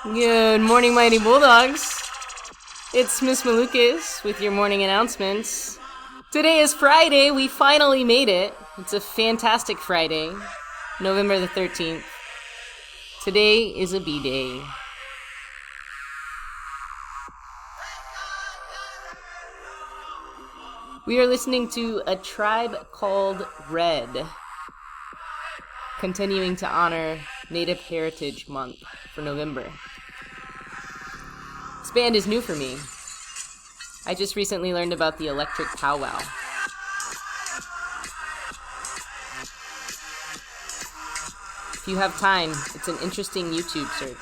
Good morning, Mighty Bulldogs. It's Miss Malukas with your morning announcements. Today is Friday. We finally made it. It's a fantastic Friday, November the 13th. Today is a B-Day. We are listening to A Tribe Called Red, continuing to honor Native Heritage Month for November. This band is new for me. I just recently learned about the electric powwow. If you have time, it's an interesting YouTube search.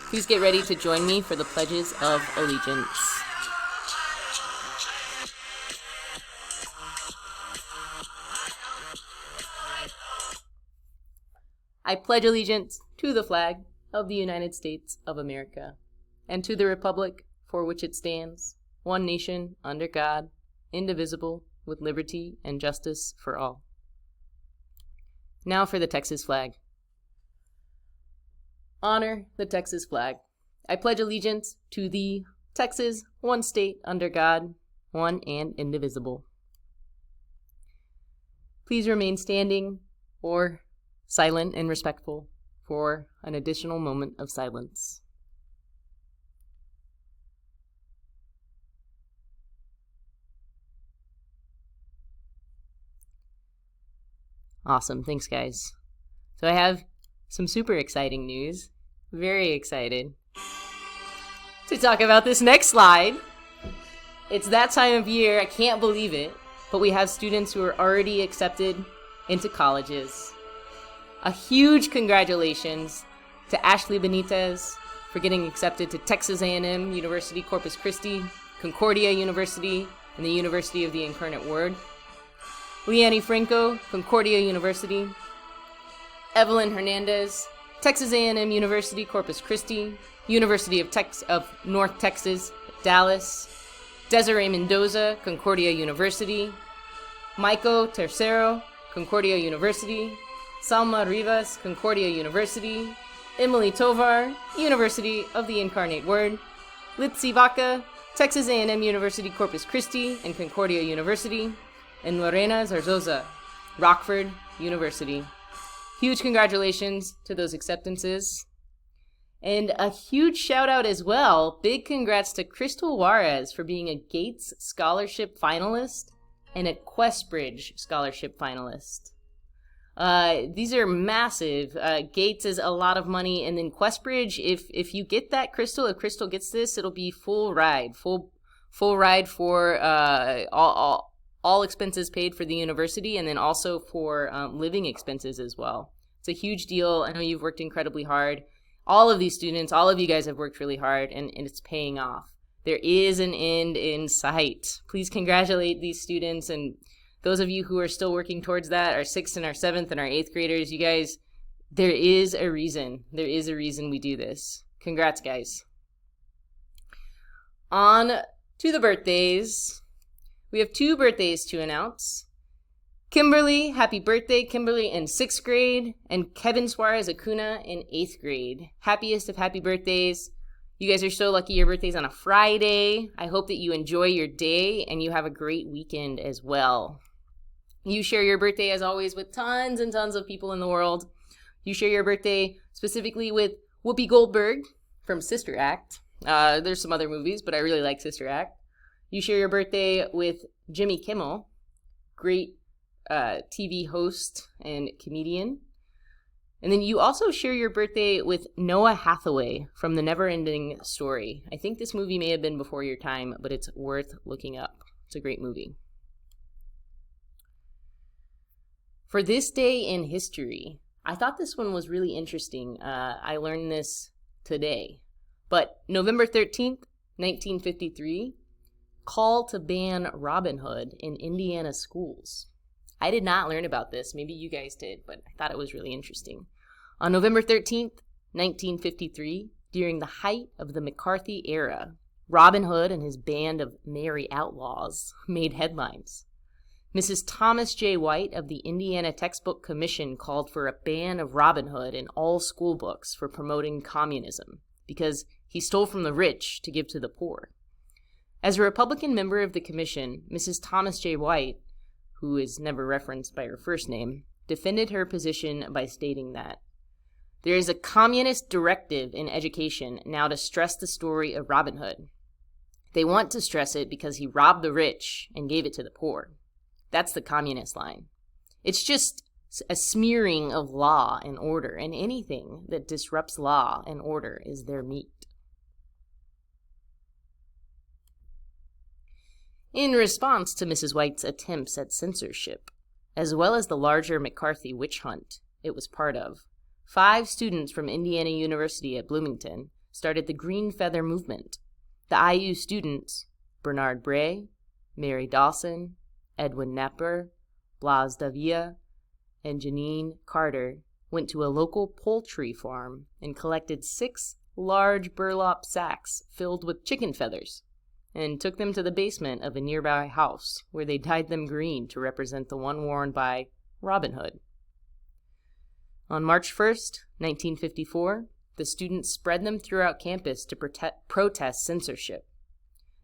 Please get ready to join me for the Pledges of Allegiance. I pledge allegiance to the flag of the United States of America and to the republic for which it stands, one nation, under God, indivisible, with liberty and justice for all. Now for the Texas flag. Honor the Texas flag. I pledge allegiance to the Texas, one state, under God, one and indivisible. Please remain standing or silent and respectful for an additional moment of silence. Awesome. Thanks, guys. So I have some super exciting news. Very excited to talk about this next slide. It's that time of year. I can't believe it. But we have students who are already accepted into colleges. A huge congratulations to Ashley Benitez for getting accepted to Texas A&M University Corpus Christi, Concordia University, and the University of the Incarnate Word. Leanne Franco, Concordia University. Evelyn Hernandez, Texas A&M University Corpus Christi, University of North Texas, Dallas. Desiree Mendoza, Concordia University. Maiko Tercero, Concordia University. Salma Rivas, Concordia University. Emily Tovar, University of the Incarnate Word. Litsi Vaca, Texas A&M University Corpus Christi and Concordia University. And Lorena Zarzosa, Rockford University. Huge congratulations to those acceptances. And a huge shout out as well. Big congrats to Crystal Juarez for being a Gates Scholarship finalist and a Questbridge Scholarship finalist. These are massive. Gates is a lot of money, and then Questbridge, if you get that, Crystal, if Crystal gets this, it'll be full ride for all expenses paid for the university, and then also for living expenses as well. It's a huge deal. I know you've worked incredibly hard. All of these students, all of you guys have worked really hard, and it's paying off. There is an end in sight. Please congratulate these students, and those of you who are still working towards that, our 6th and our 7th and our 8th graders, you guys, there is a reason. There is a reason we do this. Congrats, guys. On to the birthdays. We have 2 birthdays to announce. Kimberly, happy birthday, Kimberly in 6th grade, and Kevin Suarez Acuna in 8th grade. Happiest of happy birthdays. You guys are so lucky your birthday's on a Friday. I hope that you enjoy your day and you have a great weekend as well. You share your birthday, as always, with tons and tons of people in the world. You share your birthday specifically with Whoopi Goldberg from Sister Act. There's some other movies, but I really like Sister Act. You share your birthday with Jimmy Kimmel, great TV host and comedian. And then you also share your birthday with Noah Hathaway from The Neverending Story. I think this movie may have been before your time, but it's worth looking up. It's a great movie. For this day in history, I thought this one was really interesting. I learned this today. But November 13th, 1953, call to ban Robin Hood in Indiana schools. I did not learn about this. Maybe you guys did, but I thought it was really interesting. On November 13th, 1953, during the height of the McCarthy era, Robin Hood and his band of merry outlaws made headlines. Mrs. Thomas J. White of the Indiana Textbook Commission called for a ban of Robin Hood in all school books for promoting communism, because he stole from the rich to give to the poor. As a Republican member of the commission, Mrs. Thomas J. White, who is never referenced by her first name, defended her position by stating that there is a communist directive in education now to stress the story of Robin Hood. They want to stress it because he robbed the rich and gave it to the poor. That's the communist line. It's just a smearing of law and order, and anything that disrupts law and order is their meat. In response to Mrs. White's attempts at censorship, as well as the larger McCarthy witch hunt it was part of, 5 students from Indiana University at Bloomington started the Green Feather Movement. The IU students, Bernard Bray, Mary Dawson, Edwin Knepper, Blas Davia, and Janine Carter, went to a local poultry farm and collected 6 large burlap sacks filled with chicken feathers, and took them to the basement of a nearby house, where they dyed them green to represent the one worn by Robin Hood. On March 1st, 1954, the students spread them throughout campus to protest censorship.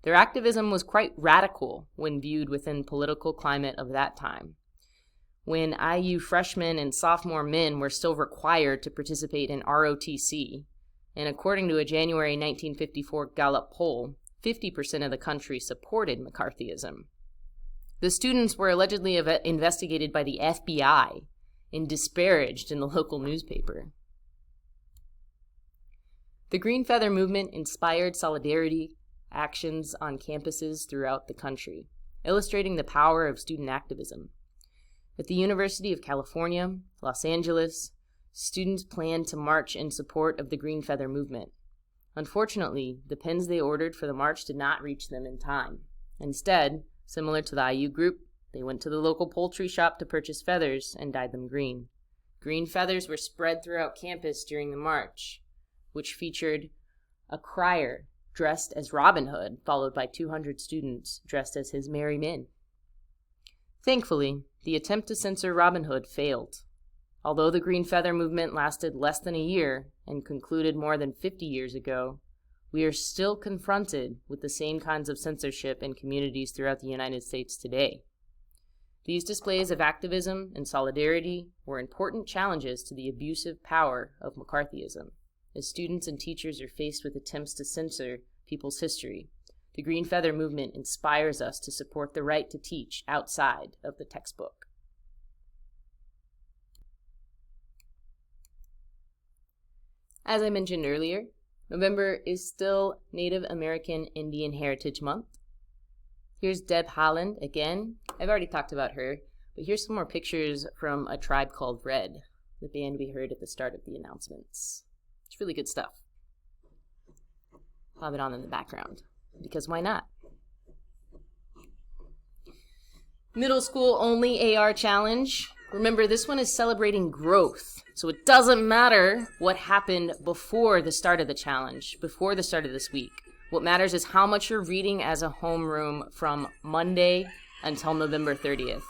Their activism was quite radical when viewed within the political climate of that time, when IU freshmen and sophomore men were still required to participate in ROTC, and according to a January 1954 Gallup poll, 50% of the country supported McCarthyism. The students were allegedly investigated by the FBI and disparaged in the local newspaper. The Green Feather Movement inspired solidarity actions on campuses throughout the country, illustrating the power of student activism. At the University of California, Los Angeles, students planned to march in support of the Green Feather Movement. Unfortunately, the pens they ordered for the march did not reach them in time. Instead, similar to the IU group, they went to the local poultry shop to purchase feathers and dyed them green. Green feathers were spread throughout campus during the march, which featured a crier dressed as Robin Hood, followed by 200 students dressed as his merry men. Thankfully, the attempt to censor Robin Hood failed. Although the Green Feather Movement lasted less than a year and concluded more than 50 years ago, we are still confronted with the same kinds of censorship in communities throughout the United States today. These displays of activism and solidarity were important challenges to the abusive power of McCarthyism. As students and teachers are faced with attempts to censor people's history, the Green Feather Movement inspires us to support the right to teach outside of the textbook. As I mentioned earlier, November is still Native American Indian Heritage Month. Here's Deb Haaland again. I've already talked about her, but here's some more pictures from A Tribe Called Red, the band we heard at the start of the announcements. It's really good stuff. I'll have it on in the background, because why not? Middle School Only AR Challenge. Remember, this one is celebrating growth, so it doesn't matter what happened before the start of the challenge, before the start of this week. What matters is how much you're reading as a homeroom from Monday until November 30th.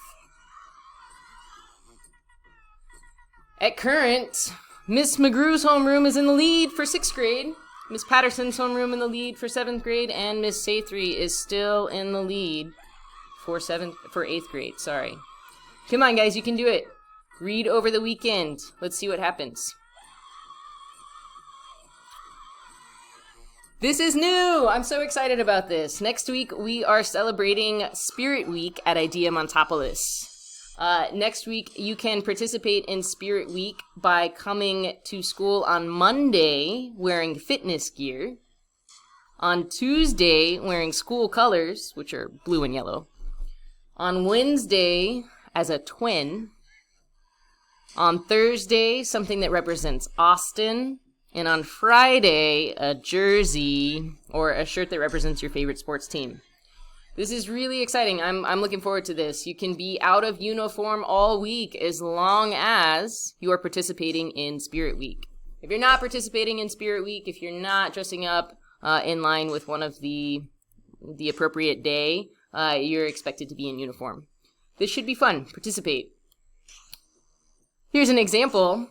At current, Miss McGrew's homeroom is in the lead for 6th grade, Miss Patterson's homeroom in the lead for 7th grade, and Miss Sathry is still in the lead for 8th grade, sorry. Come on, guys, you can do it. Read over the weekend. Let's see what happens. This is new! I'm so excited about this. Next week, we are celebrating Spirit Week at Idea Montopolis. Next week, you can participate in Spirit Week by coming to school on Monday wearing fitness gear, on Tuesday wearing school colors, which are blue and yellow, on Wednesday as a twin, on Thursday something that represents Austin, And on Friday, a jersey or a shirt that represents your favorite sports team. This is really exciting. I'm looking forward to this. You can be out of uniform all week as long as you are participating in Spirit Week. If you're not participating in Spirit Week, if you're not dressing up in line with one of the appropriate day, you're expected to be in uniform. This should be fun. Participate. Here's an example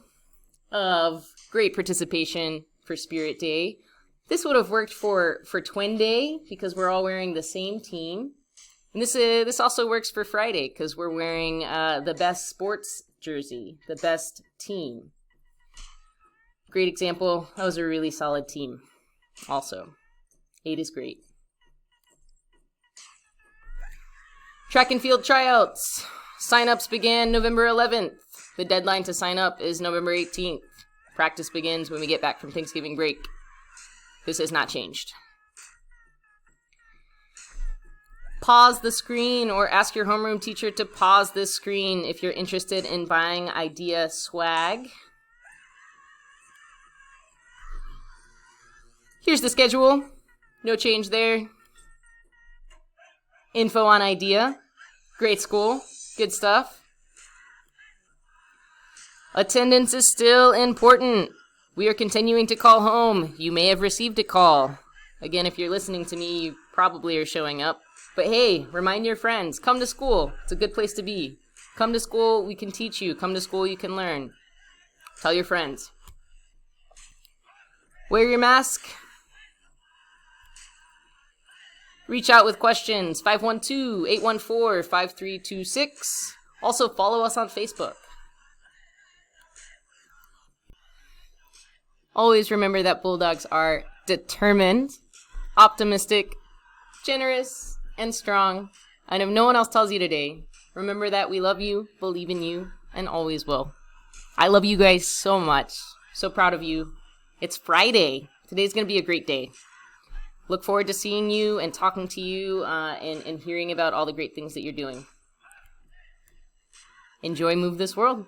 of great participation for Spirit Day. This would have worked for Twin Day because we're all wearing the same team. And this also works for Friday because we're wearing the best sports jersey, the best team. Great example. That was a really solid team also. 8 is great. Track and field tryouts. Sign-ups began November 11th. The deadline to sign up is November 18th. Practice begins when we get back from Thanksgiving break. This has not changed. Pause the screen or ask your homeroom teacher to pause this screen if you're interested in buying IDEA swag. Here's the schedule. No change there. Info on IDEA. Great school. Good stuff. Attendance is still important. We are continuing to call home. You may have received a call. Again, if you're listening to me, you probably are showing up. But hey, remind your friends. Come to school. It's a good place to be. Come to school, we can teach you. Come to school, you can learn. Tell your friends. Wear your mask. Reach out with questions. 512-814-5326. Also, follow us on Facebook. Always remember that Bulldogs are determined, optimistic, generous, and strong. And if no one else tells you today, remember that we love you, believe in you, and always will. I love you guys so much. So proud of you. It's Friday. Today's going to be a great day. Look forward to seeing you and talking to you and hearing about all the great things that you're doing. Enjoy Move This World.